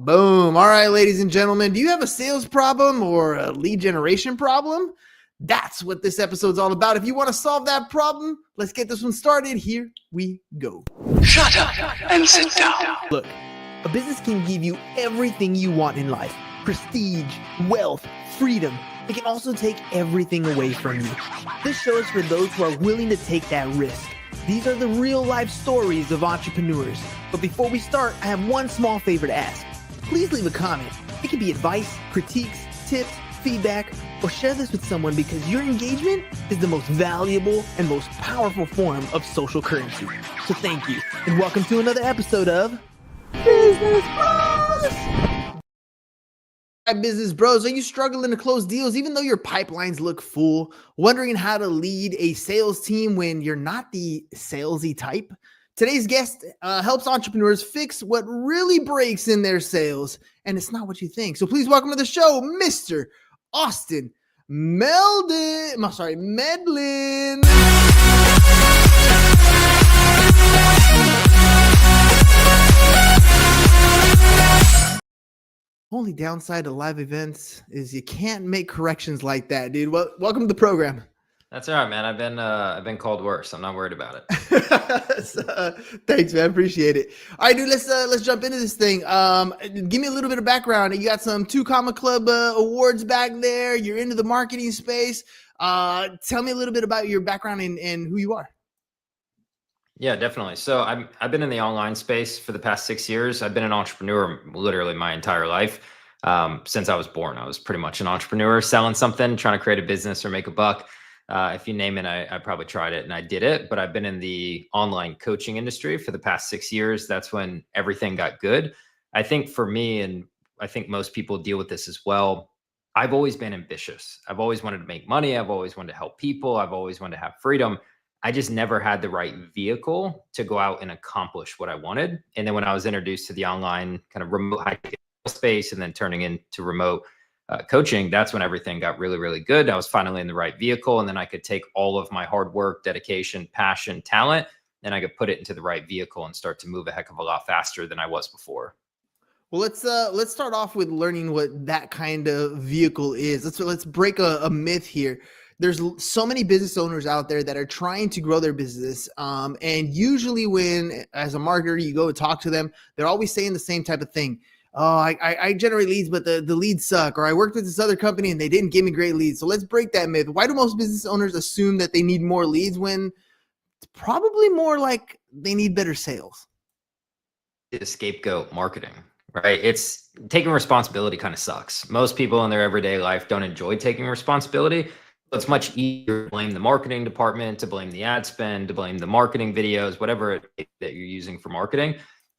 Boom. All right, ladies and gentlemen, do you have a sales problem or a lead generation problem? That's what this episode's all about. If you want to solve that problem, let's get this one started. Here we go. Shut up and sit down. Look, a business can give you everything you want in life. Prestige, wealth, freedom. It can also take everything away from you. This show is for those who are willing to take that risk. These are the real life stories of entrepreneurs. But before we start, I have one small favor to ask. Please leave a comment. It can be advice, critiques, tips, feedback, or share this with someone because your engagement is the most valuable and most powerful form of social currency. So thank you, and welcome to another episode of Business Bros. Business Bros, are you struggling to close deals even though your pipelines look full? Wondering how to lead a sales team when you're not the salesy type? Today's guest helps entrepreneurs fix what really breaks in their sales, and it's not what you think. So please welcome to the show, Mr. Austin Medlin. Only downside to live events is you can't make corrections like that, dude. Well, welcome to the program. That's all right, man. I've been called worse. I'm not worried about it. Thanks, man. Appreciate it. All right, dude. Let's jump into this thing. Give me a little bit of background. You got some 2 Comma Club awards back there. You're into the marketing space. Tell me a little bit about your background and who you are. Yeah, definitely. So I've been in the online space for the past 6 years. I've been an entrepreneur literally my entire life. Since I was born, I was pretty much an entrepreneur, selling something, trying to create a business or make a buck. If you name it, I probably tried it and I did it, but I've been in the online coaching industry for the past 6 years. That's when everything got good. I think for me, and I think most people deal with this as well, I've always been ambitious. I've always wanted to make money. I've always wanted to help people. I've always wanted to have freedom. I just never had the right vehicle to go out and accomplish what I wanted. And then when I was introduced to the online kind of remote high space and then turning into remote coaching, that's when everything got really, really good. I was finally in the right vehicle, and then I could take all of my hard work, dedication, passion, talent, and I could put it into the right vehicle and start to move a heck of a lot faster than I was before. Well, let's start off with learning what that kind of vehicle is. Let's break a myth here. There's so many business owners out there that are trying to grow their business. And usually when, as a marketer, you go and talk to them, they're always saying the same type of thing. Oh, I generate leads, but the leads suck. Or I worked with this other company and they didn't give me great leads. So let's break that myth. Why do most business owners assume that they need more leads when it's probably more like they need better sales? It's scapegoat marketing, right? It's taking responsibility kind of sucks. Most people in their everyday life don't enjoy taking responsibility. It's much easier to blame the marketing department, to blame the ad spend, to blame the marketing videos, whatever that you're using for marketing.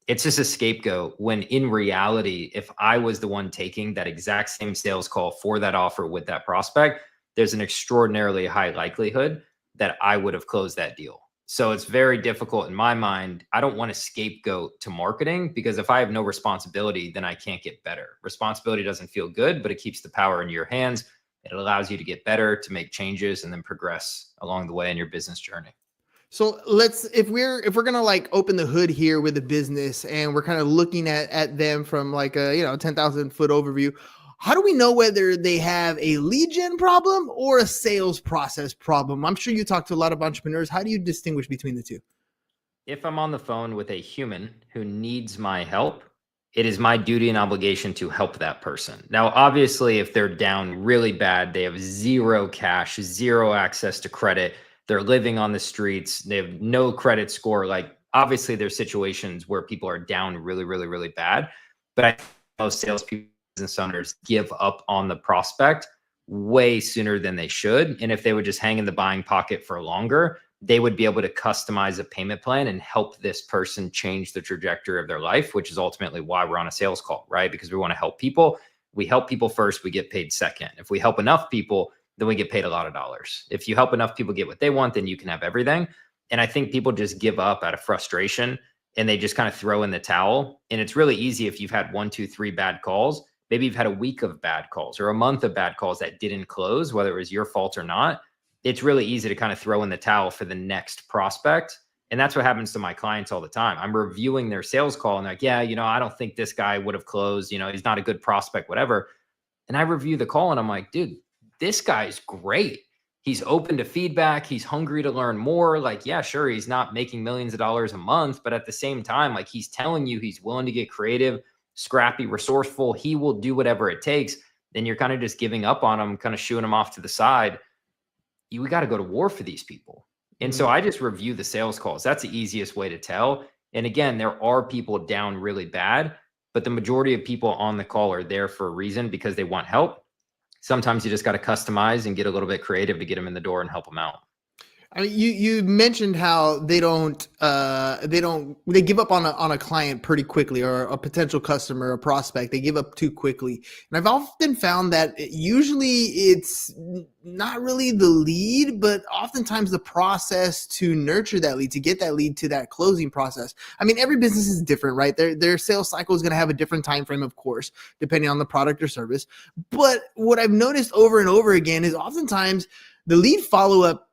It's just a scapegoat when in reality, if I was the one taking that exact same sales call for that offer with that prospect, there's an extraordinarily high likelihood that I would have closed that deal. So it's very difficult in my mind. I don't want to scapegoat to marketing because if I have no responsibility, then I can't get better. Responsibility doesn't feel good, but it keeps the power in your hands. It allows you to get better, to make changes, and then progress along the way in your business journey. So if we're gonna like open the hood here with a business and we're kind of looking at them from like a 10,000 foot overview, how do we know whether they have a lead gen problem or a sales process problem? I'm sure you talk to a lot of entrepreneurs. How do you distinguish between the two? If I'm on the phone with a human who needs my help, it is my duty and obligation to help that person. Now, obviously, if they're down really bad, they have zero cash, zero access to credit, they're living on the streets, they have no credit score. Like, obviously, there's situations where people are down really, really, really bad. But I think most salespeople, business owners give up on the prospect way sooner than they should. And if they would just hang in the buying pocket for longer, they would be able to customize a payment plan and help this person change the trajectory of their life, which is ultimately why we're on a sales call, right? Because we want to help people. We help people first, we get paid second. If we help enough people, then we get paid a lot of dollars. If you help enough people get what they want, then you can have everything. And I think people just give up out of frustration and they just kind of throw in the towel. And it's really easy if you've had 1, 2, 3 bad calls. Maybe you've had a week of bad calls or a month of bad calls that didn't close, whether it was your fault or not. It's really easy to kind of throw in the towel for the next prospect And that's what happens to my clients all the time. I'm reviewing their sales call and like, yeah, I don't think this guy would have closed, he's not a good prospect, whatever. And I review the call and I'm like, dude, this guy's great. He's open to feedback. He's hungry to learn more. Like, yeah, sure, he's not making millions of dollars a month, but at the same time, like, he's telling you he's willing to get creative, scrappy, resourceful. He will do whatever it takes. Then you're kind of just giving up on him, kind of shooing him off to the side. We got to go to war for these people. And so I just review the sales calls. That's the easiest way to tell. And again, there are people down really bad, but the majority of people on the call are there for a reason, because they want help. Sometimes you just got to customize and get a little bit creative to get them in the door and help them out. I mean, you mentioned how they give up on a client pretty quickly, or a potential customer, a prospect. They give up too quickly. And I've often found that usually it's not really the lead, but oftentimes the process to nurture that lead, to get that lead to that closing process. I mean, every business is different, right? Their sales cycle is going to have a different time frame, of course, depending on the product or service. But what I've noticed over and over again is oftentimes the lead follow-up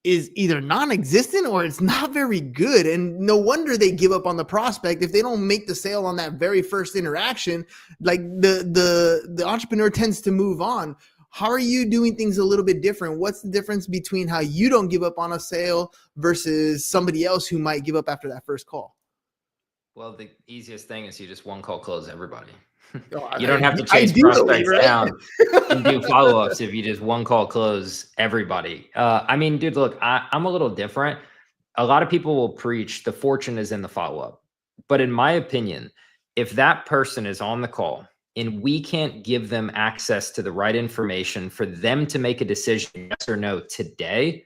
is either non-existent or it's not very good. And no wonder they give up on the prospect if they don't make the sale on that very first interaction. Like the entrepreneur tends to move on. How are you doing things a little bit different? What's the difference between how you don't give up on a sale versus somebody else who might give up after that first call? Well, the easiest thing is you just one call close everybody. Oh, You don't have to chase prospects down and do follow-ups if you just one call close everybody. I mean, dude, look, I'm a little different. A lot of people will preach the fortune is in the follow-up. But in my opinion, if that person is on the call and we can't give them access to the right information for them to make a decision, yes or no, today,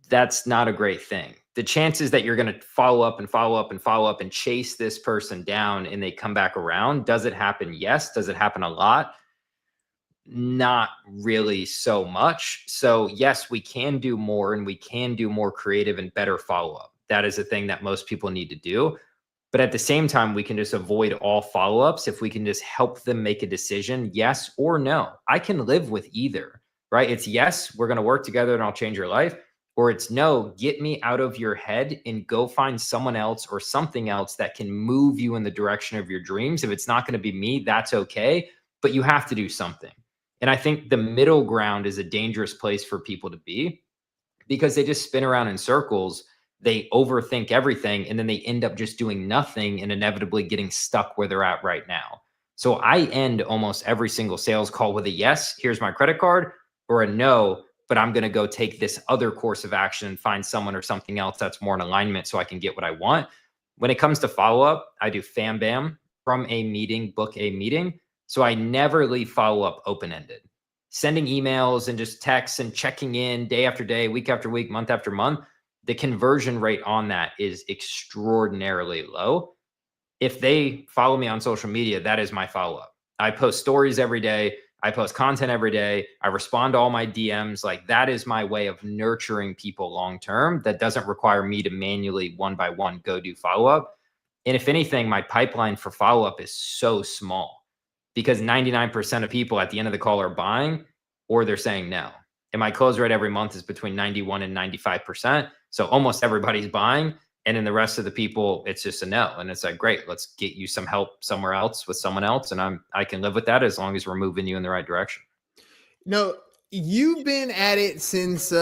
that's not a great thing. The chances that you're going to follow up and follow up and follow up and chase this person down and they come back around, does it happen? Yes. Does it happen a lot? Not really so much. So yes, we can do more, and we can do more creative and better follow-up. That is a thing that most people need to do. But at the same time, we can just avoid all follow-ups if we can just help them make a decision, yes or no. I can live with either, right? It's yes, we're going to work together and I'll change your life. Or it's no, get me out of your head and go find someone else or something else that can move you in the direction of your dreams. If it's not going to be me, that's okay, but you have to do something. And I think the middle ground is a dangerous place for people to be, because they just spin around in circles. They overthink everything, and then they end up just doing nothing and inevitably getting stuck where they're at right now. So I end almost every single sales call with a yes, here's my credit card, or a no, but I'm going to go take this other course of action and find someone or something else that's more in alignment so I can get what I want. When it comes to follow-up, I do fam bam, from a meeting, book a meeting. So I never leave follow-up open-ended. Sending emails and just texts and checking in day after day, week after week, month after month, the conversion rate on that is extraordinarily low. If they follow me on social media, that is my follow-up. I post stories every day. I post content every day. I respond to all my DMs. Like, that is my way of nurturing people long-term. That doesn't require me to manually one by one go do follow-up. And if anything, my pipeline for follow-up is so small, because 99% of people at the end of the call are buying or they're saying no. And my close rate every month is between 91 and 95%. So almost everybody's buying. And then the rest of the people, it's just a no. And it's like, great, let's get you some help somewhere else with someone else. And I can live with that as long as we're moving you in the right direction. No, you've been at it since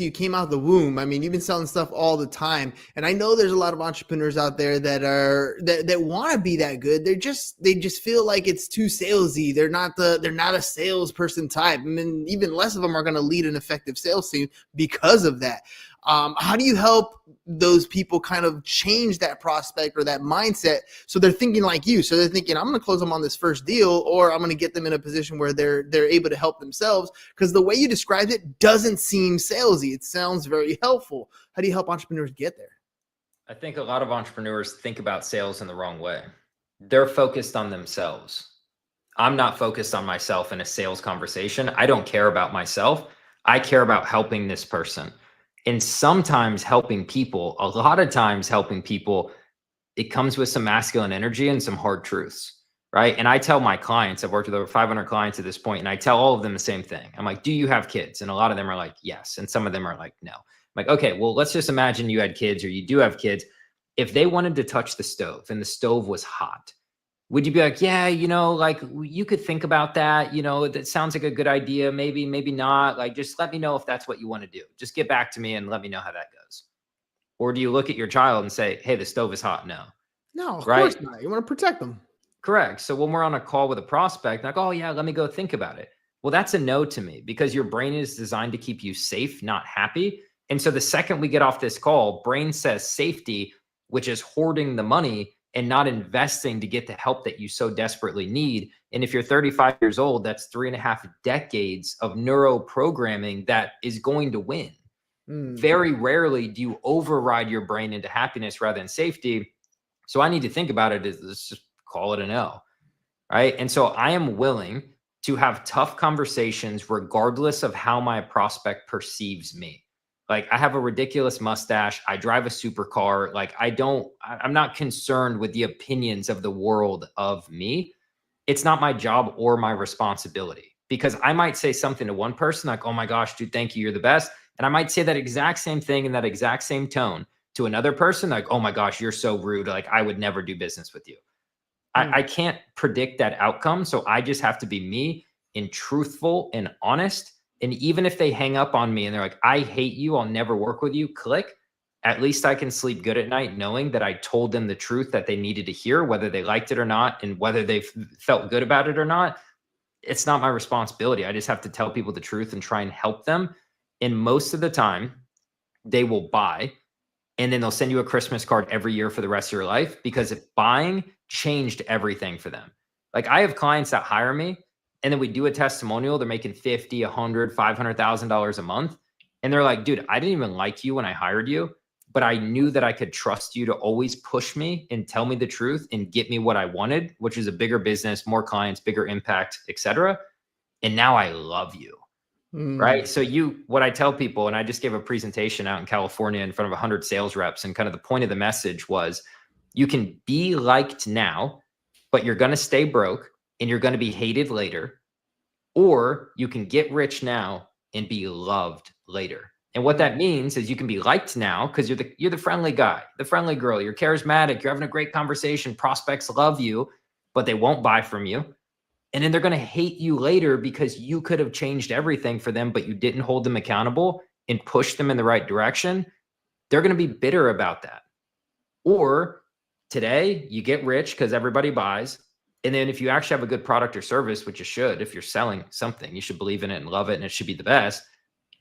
you came out of the womb. I mean, you've been selling stuff all the time. And I know there's a lot of entrepreneurs out there that want to be that good. They just feel like it's too salesy. They're not a salesperson type. I mean, even less of them are going to lead an effective sales team because of that. How do you help those people kind of change that prospect or that mindset so they're thinking like you? So they're thinking, I'm going to close them on this first deal, or I'm going to get them in a position where they're able to help themselves. Because the way you described it doesn't seem salesy. It sounds very helpful. How do you help entrepreneurs get there? I think a lot of entrepreneurs think about sales in the wrong way. They're focused on themselves. I'm not focused on myself in a sales conversation. I don't care about myself. I care about helping this person. And sometimes helping people, a lot of times helping people, it comes with some masculine energy and some hard truths, right? And I tell my clients, I've worked with over 500 clients at this point, and I tell all of them the same thing. I'm like, do you have kids? And a lot of them are like, yes. And some of them are like, no. like, okay, well, let's just imagine you had kids or you do have kids. If they wanted to touch the stove and the stove was hot, would you be like, yeah, like you could think about that, that sounds like a good idea, maybe, maybe not, like just let me know if that's what you want to do. Just get back to me and let me know how that goes. Or do you look at your child and say, hey, the stove is hot? No, of right? course not. You want to protect them. Correct. So when we're on a call with a prospect, like, oh yeah, let me go think about it. Well, that's a no to me because your brain is designed to keep you safe, not happy. And so the second we get off this call, brain says safety, which is hoarding the money and not investing to get the help that you so desperately need. And if you're 35 years old, that's 3.5 decades of neuro programming that is going to win. Very rarely do you override your brain into happiness rather than safety. So I need to think about it as, let's just call it an L, right? And so I am willing to have tough conversations regardless of how my prospect perceives me. Like I have a ridiculous mustache. I drive a supercar. Like I'm not concerned with the opinions of the world of me. It's not my job or my responsibility because I might say something to one person like, oh my gosh, dude, thank you. You're the best. And I might say that exact same thing in that exact same tone to another person. Like, oh my gosh, you're so rude. Like I would never do business with you. I can't predict that outcome. So I just have to be me and truthful and honest. And even if they hang up on me and they're like, I hate you, I'll never work with you, click. At least I can sleep good at night knowing that I told them the truth that they needed to hear, whether they liked it or not, and whether they felt good about it or not. It's not my responsibility. I just have to tell people the truth and try and help them. And most of the time, they will buy. And then they'll send you a Christmas card every year for the rest of your life because if buying changed everything for them. Like I have clients that hire me and then we do a testimonial. They're making $50, $100, $500,000 a month. And they're like, dude, I didn't even like you when I hired you, but I knew that I could trust you to always push me and tell me the truth and get me what I wanted, which is a bigger business, more clients, bigger impact, etc. And now I love you. Right. So what I tell people, and I just gave a presentation out in California in front of 100 sales reps. And kind of the point of the message was you can be liked now, but you're going to stay broke and you're going to be hated later. Or you can get rich now and be loved later. And what that means is you can be liked now because you're the friendly guy, the friendly girl, you're charismatic, you're having a great conversation. Prospects love you, but they won't buy from you. And then they're going to hate you later because you could have changed everything for them, but you didn't hold them accountable and push them in the right direction. They're going to be bitter about that. Or today you get rich because everybody buys. And then if you actually have a good product or service, which you should, if you're selling something, you should believe in it and love it and it should be the best.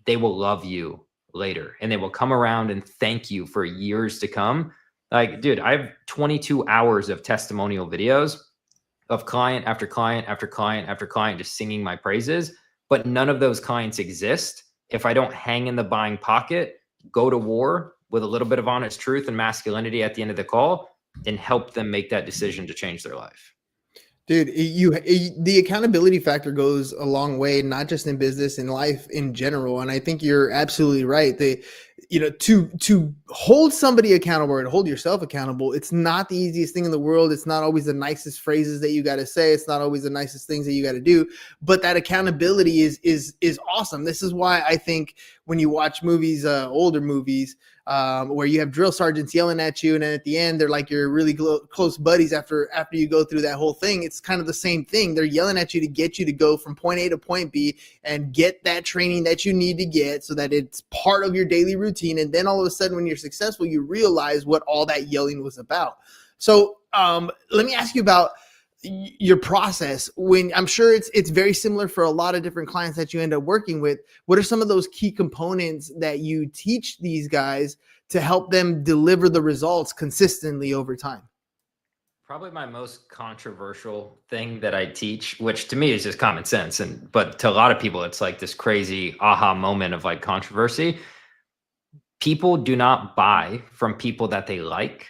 They will love you later and they will come around and thank you for years to come. Like, dude, I have 22 hours of testimonial videos of client after client after client after client just singing my praises. But none of those clients exist if I don't hang in the buying pocket, go to war with a little bit of honest truth and masculinity at the end of the call and help them make that decision to change their life. Dude, the accountability factor goes a long way, not just in business, in life in general. And I think you're absolutely right. To hold somebody accountable or to hold yourself accountable, it's not the easiest thing in the world. It's not always the nicest phrases that you got to say. It's not always the nicest things that you got to do. But that accountability is awesome. This is why I think when you watch movies, older movies, where you have drill sergeants yelling at you, and then at the end they're like your really close buddies after you go through that whole thing. It's kind of the same thing. They're yelling at you to get you to go from point A to point B and get that training that you need to get so that it's part of your daily routine. And then all of a sudden when you're successful, you realize what all that yelling was about. So let me ask you about your process. When I'm sure it's very similar for a lot of different clients that you end up working with. What are some of those key components that you teach these guys to help them deliver the results consistently over time? Probably my most controversial thing that I teach, which to me is just common sense, but to a lot of people it's like this crazy aha moment of like controversy. People do not buy from people that they like.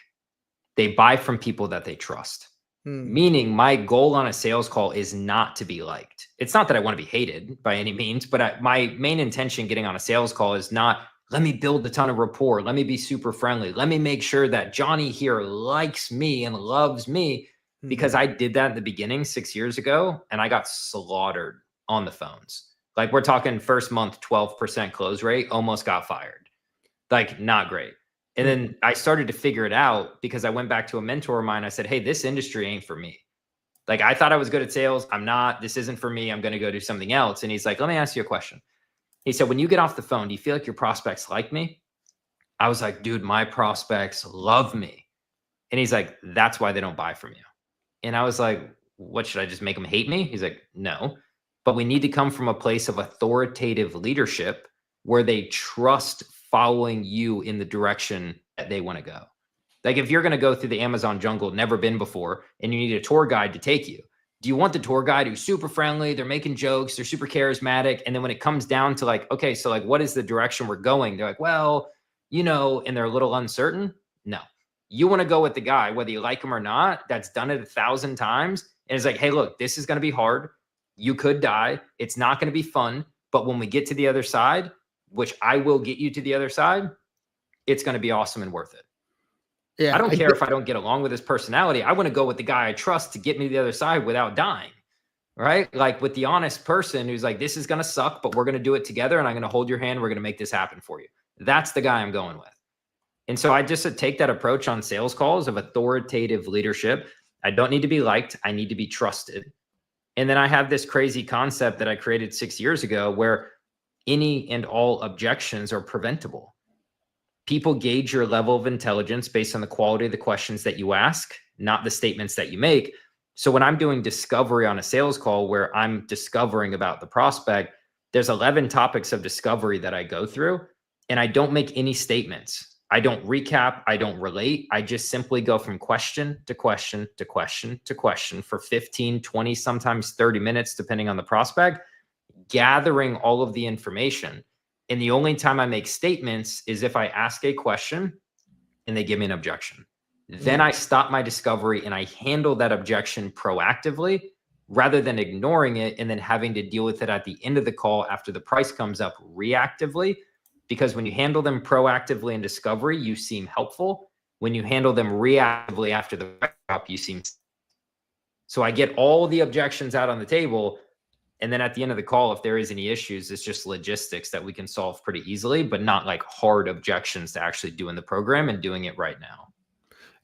They buy from people that they trust. Meaning my goal on a sales call is not to be liked. It's not that I want to be hated by any means, but my main intention getting on a sales call is not, let me build a ton of rapport. Let me be super friendly. Let me make sure that Johnny here likes me and loves me, because I did that in the beginning 6 years ago and I got slaughtered on the phones. Like we're talking first month, 12% close rate, almost got fired. Like, not great. And then I started to figure it out because I went back to a mentor of mine. I said, hey, this industry ain't for me. Like, I thought I was good at sales. I'm not. This isn't for me. I'm going to go do something else. And he's like, let me ask you a question. He said, when you get off the phone, do you feel like your prospects like me? I was like, dude, my prospects love me. And he's like, that's why they don't buy from you. And I was like, what, should I just make them hate me? He's like, no, but we need to come from a place of authoritative leadership where they trust following you in the direction that they want to go. Like, if you're going to go through the Amazon jungle, never been before, and you need a tour guide to take you, do you want the tour guide who's super friendly, they're making jokes, they're super charismatic, and then when it comes down to like, okay, so like, what is the direction we're going? They're like, well, you know, and they're a little uncertain. No, you want to go with the guy, whether you like him or not, that's done it 1,000 times. And it's like, hey, look, this is going to be hard. You could die. It's not going to be fun. But when we get to the other side, which I will get you to the other side, it's going to be awesome and worth it. Yeah, I don't care if I don't get along with his personality. I want to go with the guy I trust to get me to the other side without dying, right? Like with the honest person who's like, this is going to suck, but we're going to do it together and I'm going to hold your hand. We're going to make this happen for you. That's the guy I'm going with. And so I just take that approach on sales calls of authoritative leadership. I don't need to be liked. I need to be trusted. And then I have this crazy concept that I created 6 years ago where any and all objections are preventable. People gauge your level of intelligence based on the quality of the questions that you ask, not the statements that you make. So when I'm doing discovery on a sales call where I'm discovering about the prospect, there's 11 topics of discovery that I go through, and I don't make any statements. I don't recap. I don't relate. I just simply go from question to question to question to question for 15, 20, sometimes 30 minutes, depending on the prospect, gathering all of the information. And the only time I make statements is if I ask a question and they give me an objection. Then I stop my discovery and I handle that objection proactively rather than ignoring it and then having to deal with it at the end of the call after the price comes up reactively. Because when you handle them proactively in discovery, you seem helpful. When you handle them reactively after the price drop, you seem. So I get all the objections out on the table. And then at the end of the call, if there is any issues, it's just logistics that we can solve pretty easily, but not like hard objections to actually doing the program and doing it right now.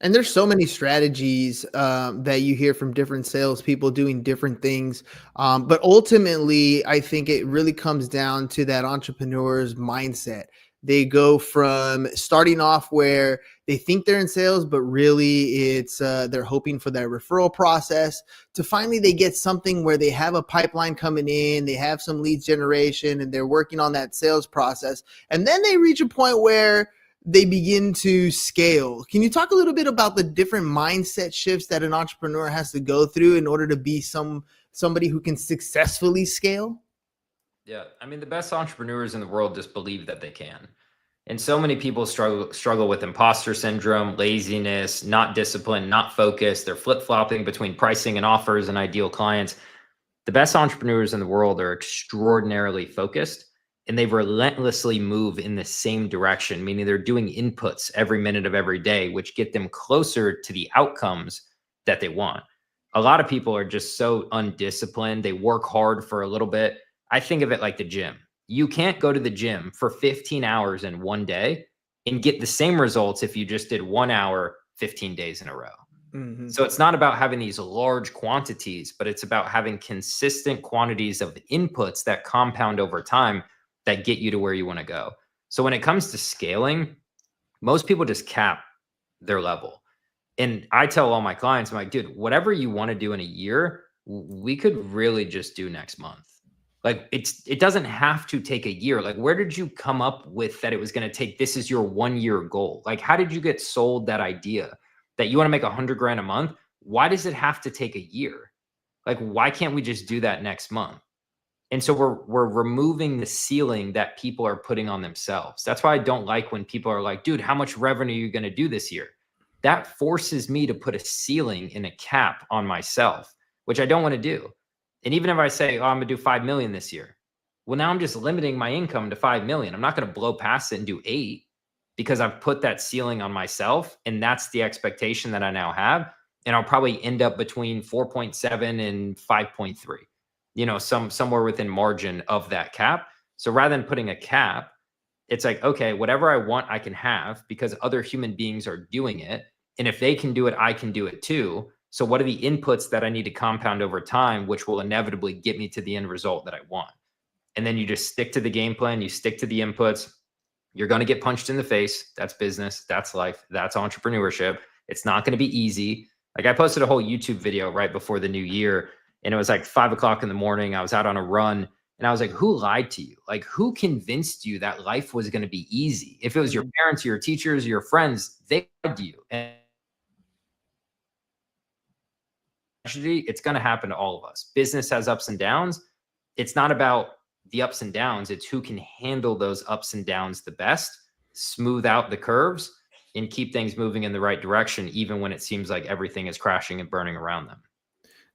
And there's so many strategies that you hear from different salespeople doing different things. But ultimately, I think it really comes down to that entrepreneur's mindset. They go from starting off where they think they're in sales, but really it's they're hoping for that referral process to finally they get something where they have a pipeline coming in, they have some leads generation, and they're working on that sales process. And then they reach a point where they begin to scale. Can you talk a little bit about the different mindset shifts that an entrepreneur has to go through in order to be somebody who can successfully scale? Yeah. I mean, the best entrepreneurs in the world just believe that they can. And so many people struggle with imposter syndrome, laziness, not disciplined, not focused. They're flip-flopping between pricing and offers and ideal clients. The best entrepreneurs in the world are extraordinarily focused, and they relentlessly move in the same direction, meaning they're doing inputs every minute of every day, which get them closer to the outcomes that they want. A lot of people are just so undisciplined. They work hard for a little bit. I think of it like the gym. You can't go to the gym for 15 hours in one day and get the same results if you just did 1 hour, 15 days in a row. Mm-hmm. So it's not about having these large quantities, but it's about having consistent quantities of inputs that compound over time that get you to where you want to go. So when it comes to scaling, most people just cap their level. And I tell all my clients, I'm like, dude, whatever you want to do in a year, we could really just do next month. Like it doesn't have to take a year. Like, where did you come up with that it was going to take, this is your 1 year goal? Like, how did you get sold that idea that you want to make $100,000 a month? Why does it have to take a year? Like, why can't we just do that next month? And so we're removing the ceiling that people are putting on themselves. That's why I don't like when people are like, dude, how much revenue are you going to do this year? That forces me to put a ceiling and a cap on myself, which I don't want to do. And even if I say, oh, I'm going to do 5 million this year. Well, now I'm just limiting my income to 5 million. I'm not going to blow past it and do 8 because I've put that ceiling on myself. And that's the expectation that I now have. And I'll probably end up between 4.7 and 5.3. You know, somewhere within margin of that cap. So rather than putting a cap, It's like, okay, whatever I want, I can have because other human beings are doing it. And if they can do it, I can do it too. So what are the inputs that I need to compound over time, which will inevitably get me to the end result that I want? And then you just stick to the game plan, you stick to the inputs. You're going to get punched in the face. That's business, that's life, that's entrepreneurship. It's not going to be easy. Like I posted a whole YouTube video right before the new year, and it was like 5 o'clock in the morning. I was out on a run, and I was like, who lied to you? Like, who convinced you that life was going to be easy? If it was your parents, your teachers, your friends, they lied to you. And it's going to happen to all of us. Business has ups and downs. It's not about the ups and downs. It's who can handle those ups and downs the best, smooth out the curves, and keep things moving in the right direction, even when it seems like everything is crashing and burning around them.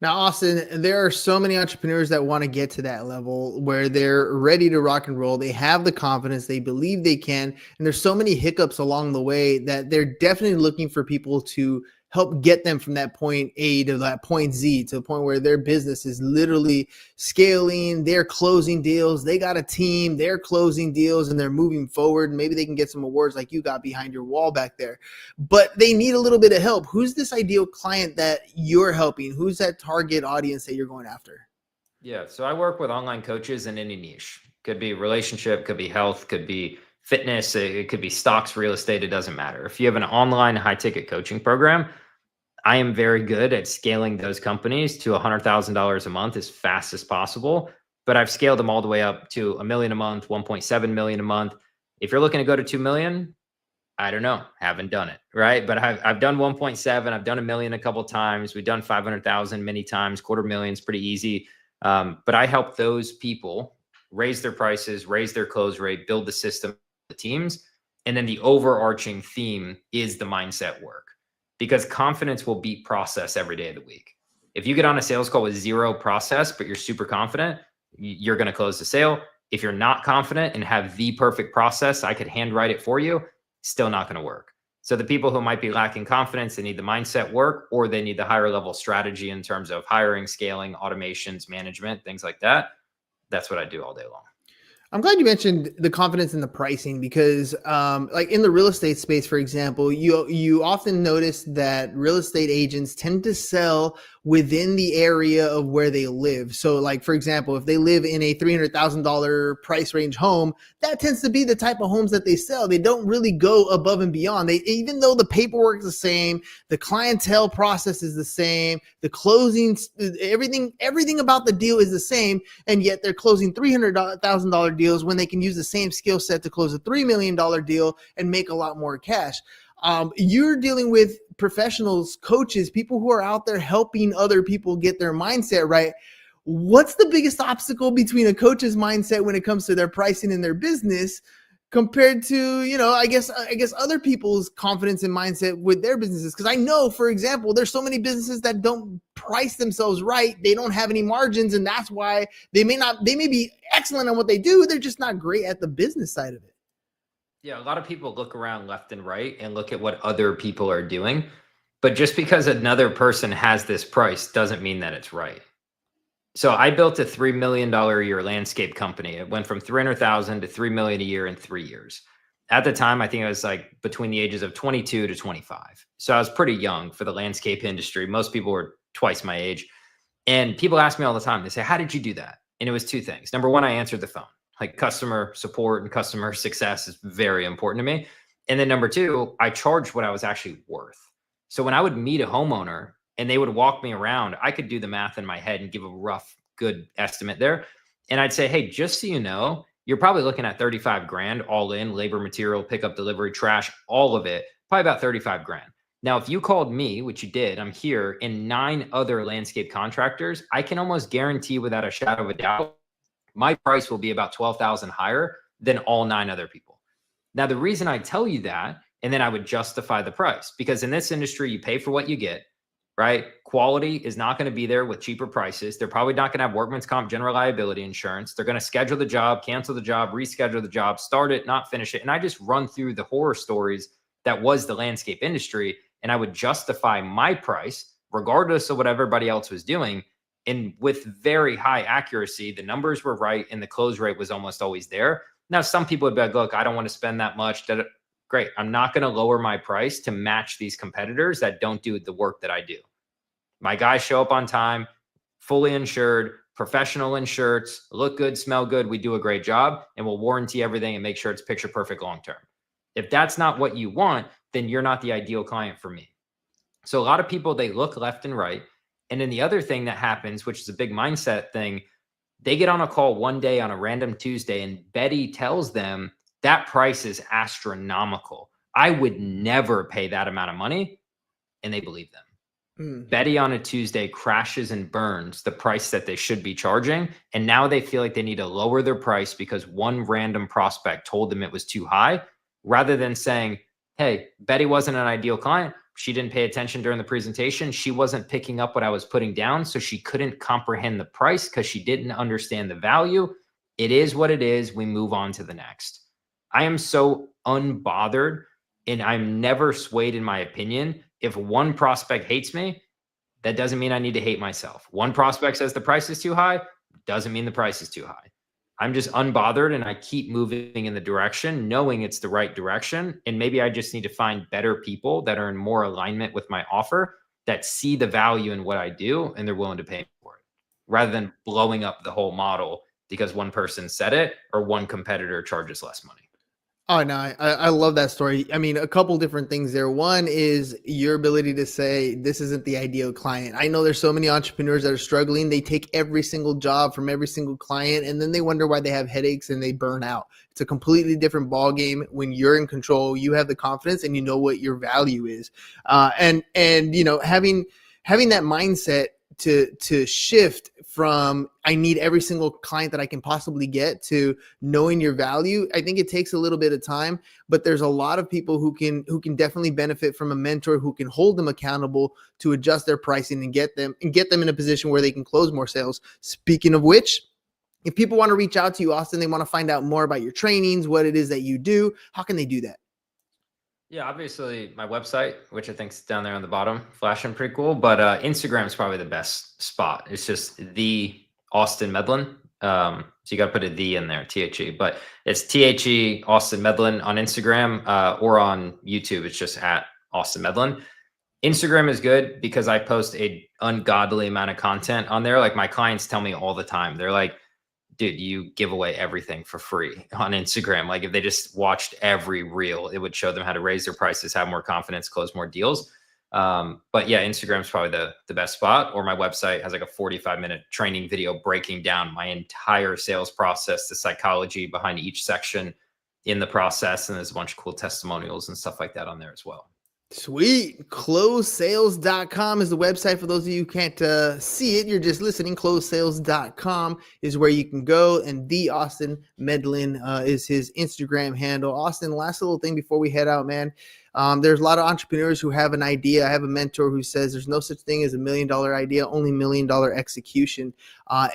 Now, Austin, there are so many entrepreneurs that want to get to that level where they're ready to rock and roll. They have the confidence, they believe they can, and there's so many hiccups along the way that they're definitely looking for people to help get them from that point A to that point Z, to the point where their business is literally scaling, they're closing deals, they got a team, they're closing deals, and they're moving forward. Maybe they can get some awards like you got behind your wall back there, but they need a little bit of help. Who's this ideal client that you're helping? Who's that target audience that you're going after? Yeah, so I work with online coaches in any niche. Could be relationship, could be health, could be fitness, it could be stocks, real estate, it doesn't matter. If you have an online high ticket coaching program, I am very good at scaling those companies to $100,000 a month as fast as possible, but I've scaled them all the way up to $1 million a month, 1.7 million a month. If you're looking to go to 2 million, I don't know, haven't done it, right? But I've done 1.7, I've done $1 million a couple of times. We've done 500,000 many times, $250,000 is pretty easy. But I help those people raise their prices, raise their close rate, build the system, the teams. And then the overarching theme is the mindset work. Because confidence will beat process every day of the week. If you get on a sales call with zero process, but you're super confident, you're going to close the sale. If you're not confident and have the perfect process, I could handwrite it for you, still not going to work. So the people who might be lacking confidence, they need the mindset work, or they need the higher level strategy in terms of hiring, scaling, automations, management, things like that. That's what I do all day long. I'm glad you mentioned the confidence in the pricing because like in the real estate space, for example, you often notice that real estate agents tend to sell within the area of where they live. So like, for example, if they live in a $300,000 price range home, that tends to be the type of homes that they sell. They don't really go above and beyond. Even though the paperwork is the same, the clientele process is the same, the closings, everything about the deal is the same, and yet they're closing $300,000 deals when they can use the same skill set to close a $3 million deal and make a lot more cash. You're dealing with professionals, coaches, people who are out there helping other people get their mindset right. What's the biggest obstacle between a coach's mindset when it comes to their pricing in their business compared to, I guess other people's confidence and mindset with their businesses? Because I know, for example, there's so many businesses that don't price themselves right. They don't have any margins, and that's why they may be excellent at what they do. They're just not great at the business side of it. Yeah, a lot of people look around left and right and look at what other people are doing. But just because another person has this price doesn't mean that it's right. So I built a $3 million a year landscape company. It went from 300,000 to 3 million a year in 3 years. At the time, I think I was like between the ages of 22 to 25. So I was pretty young for the landscape industry. Most people were twice my age. And people ask me all the time, they say, how did you do that? And it was two things. Number one, I answered the phone. Like customer support and customer success is very important to me. And then number two, I charged what I was actually worth. So when I would meet a homeowner and they would walk me around, I could do the math in my head and give a rough, good estimate there. And I'd say, hey, just so you know, you're probably looking at 35 grand all in, labor, material, pickup, delivery, trash, all of it, probably about 35 grand. Now, if you called me, which you did, I'm here, and 9 other landscape contractors, I can almost guarantee without a shadow of a doubt, my price will be about 12,000 higher than all 9 other people. Now, the reason I tell you that, and then I would justify the price, because in this industry, you pay for what you get, right? Quality is not going to be there with cheaper prices. They're probably not going to have workman's comp, general liability insurance. They're going to schedule the job, cancel the job, reschedule the job, start it, not finish it. And I just run through the horror stories that was the landscape industry. And I would justify my price, regardless of what everybody else was doing. And with very high accuracy, the numbers were right and the close rate was almost always there. Now, some people would be like, look, I don't want to spend that much. Great. I'm not going to lower my price to match these competitors that don't do the work that I do. My guys show up on time, fully insured, professional insurance, look good, smell good. We do a great job, and we'll warranty everything and make sure it's picture perfect long-term. If that's not what you want, then you're not the ideal client for me. So a lot of people, they look left and right. And then the other thing that happens, which is a big mindset thing, they get on a call one day on a random Tuesday and Betty tells them that price is astronomical. I would never pay that amount of money. And they believe them. Betty on a Tuesday crashes and burns the price that they should be charging. And now they feel like they need to lower their price because one random prospect told them it was too high, rather than saying, hey, Betty wasn't an ideal client. She didn't pay attention during the presentation. She wasn't picking up what I was putting down. So she couldn't comprehend the price because she didn't understand the value. It is what it is. We move on to the next. I am so unbothered, and I'm never swayed in my opinion. If one prospect hates me, that doesn't mean I need to hate myself. One prospect says the price is too high, doesn't mean the price is too high. I'm just unbothered, and I keep moving in the direction, knowing it's the right direction. And maybe I just need to find better people that are in more alignment with my offer, that see the value in what I do, and they're willing to pay for it, rather than blowing up the whole model because one person said it or one competitor charges less money. Oh, no, I love that story. I mean, a couple different things there. One is your ability to say, this isn't the ideal client. I know there's so many entrepreneurs that are struggling. They take every single job from every single client, and then they wonder why they have headaches and they burn out. It's a completely different ball game when you're in control. You have the confidence and you know what your value is. And you know, having that mindset to shift from I need every single client that I can possibly get to knowing your value. I think it takes a little bit of time, but there's a lot of people who can definitely benefit from a mentor who can hold them accountable to adjust their pricing and get them in a position where they can close more sales. Speaking of which, if people want to reach out to you, Austin, they want to find out more about your trainings, what it is that you do, how can they do that? Yeah, obviously my website, which I think is down there on the bottom, flashing pretty cool. But Instagram is probably the best spot. It's just the Austin Medlin. So you got to put a "the" in there, THE. But it's THE Austin Medlin on Instagram, or on YouTube. It's just at Austin Medlin. Instagram is good because I post a ungodly amount of content on there. Like my clients tell me all the time, they're like, dude, you give away everything for free on Instagram. Like if they just watched every reel, it would show them how to raise their prices, have more confidence, close more deals. But yeah, Instagram's probably the best spot, or my website has like a 45-minute training video breaking down my entire sales process, the psychology behind each section in the process. And there's a bunch of cool testimonials and stuff like that on there as well. Sweet. Closesales.com is the website for those of you who can't see it. You're just listening. Closesales.com is where you can go. And the Austin Medlin is his Instagram handle. Austin, last little thing before we head out, man. There's a lot of entrepreneurs who have an idea. I have a mentor who says there's no such thing as $1 million idea, only $1 million execution.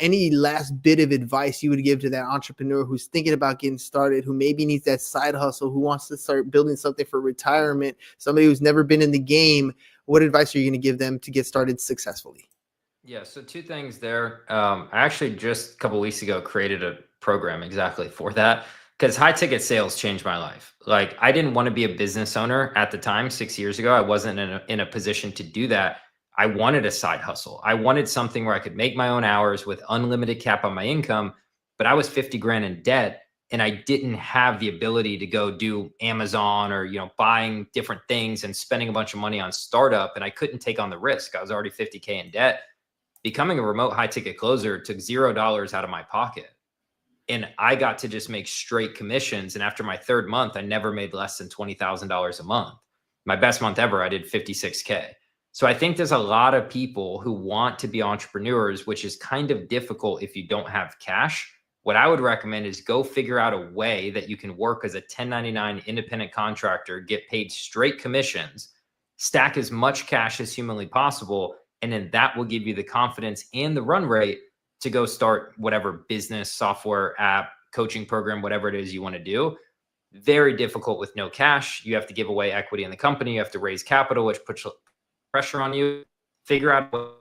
Any last bit of advice you would give to that entrepreneur who's thinking about getting started, who maybe needs that side hustle, who wants to start building something for retirement, somebody who's never been in the game? What advice are you going to give them to get started successfully? Yeah, so two things there. I actually just a couple of weeks ago created a program exactly for that, because high ticket sales changed my life. Like I didn't want to be a business owner at the time, 6 years ago. I wasn't in a position to do that. I wanted a side hustle. I wanted something where I could make my own hours with unlimited cap on my income, but I was 50 grand in debt and I didn't have the ability to go do Amazon or, buying different things and spending a bunch of money on startup. And I couldn't take on the risk. I was already 50K in debt. Becoming a remote high ticket closer took $0 out of my pocket. And I got to just make straight commissions. And after my third month, I never made less than $20,000 a month. My best month ever, I did 56K. So I think there's a lot of people who want to be entrepreneurs, which is kind of difficult if you don't have cash. What I would recommend is go figure out a way that you can work as a 1099 independent contractor, get paid straight commissions, stack as much cash as humanly possible. And then that will give you the confidence and the run rate to go start whatever business, software, app, coaching program, whatever it is you want to do. Very difficult with no cash. You have to give away equity in the company. You have to raise capital, which puts pressure on you. Figure out what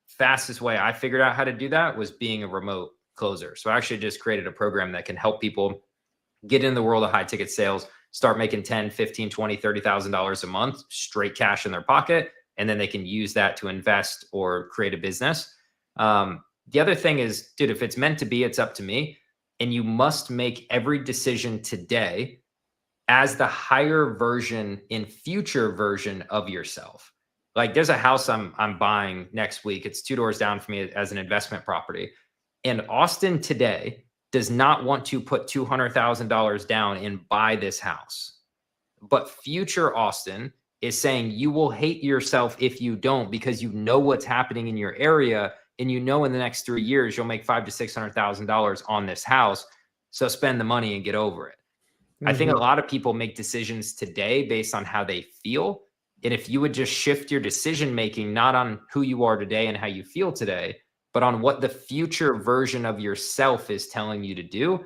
fastest way I figured out how to do that was being a remote closer. So I actually just created a program that can help people get in the world of high ticket sales, start making $10, $15, $20, $30,000 a month, straight cash in their pocket. And then they can use that to invest or create a business. The other thing is, dude, if it's meant to be, it's up to me. And you must make every decision today as the higher version and future version of yourself. Like there's a house I'm buying next week. It's 2 doors down from me as an investment property. And Austin today does not want to put $200,000 down and buy this house. But future Austin is saying you will hate yourself if you don't, because you know what's happening in your area. And you know in the next 3 years, you'll make $500,000 to $600,000 on this house. So spend the money and get over it. I think a lot of people make decisions today based on how they feel. And if you would just shift your decision-making, not on who you are today and how you feel today, but on what the future version of yourself is telling you to do,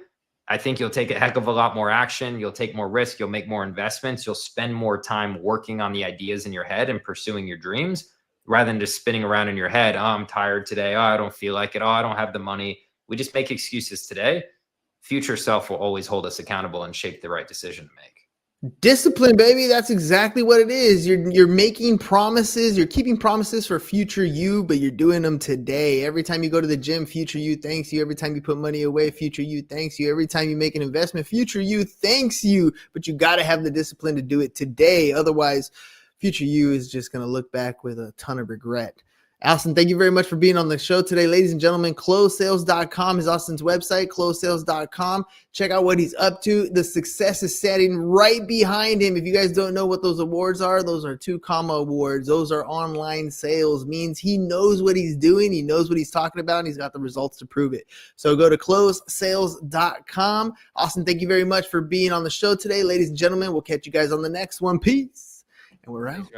I think you'll take a heck of a lot more action. You'll take more risk. You'll make more investments. You'll spend more time working on the ideas in your head and pursuing your dreams rather than just spinning around in your head. Oh, I'm tired today. Oh, I don't feel like it. Oh, I don't have the money. We just make excuses today. Future self will always hold us accountable and shape the right decision to make. Discipline, baby. That's exactly what it is. You're making promises. You're keeping promises for future you, but you're doing them today. Every time you go to the gym, future you thanks you. Every time you put money away, future you thanks you. Every time you make an investment, future you thanks you. But you got to have the discipline to do it today. Otherwise, future you is just going to look back with a ton of regret. Austin, thank you very much for being on the show today. Ladies and gentlemen, closesales.com is Austin's website, closesales.com. Check out what he's up to. The success is setting right behind him. If you guys don't know what those awards are, those are 2 comma awards. Those are online sales. Means he knows what he's doing. He knows what he's talking about, and he's got the results to prove it. So go to closesales.com. Austin, thank you very much for being on the show today. Ladies and gentlemen, we'll catch you guys on the next one. Peace. And we're out.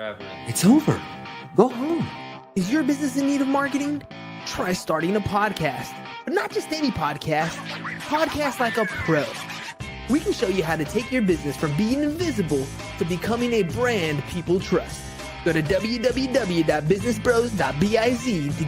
It's over. Go home. Is your business in need of marketing? Try starting a podcast, but not just any podcast. Podcast like a pro. We can show you how to take your business from being invisible to becoming a brand people trust. Go to www.businessbros.biz to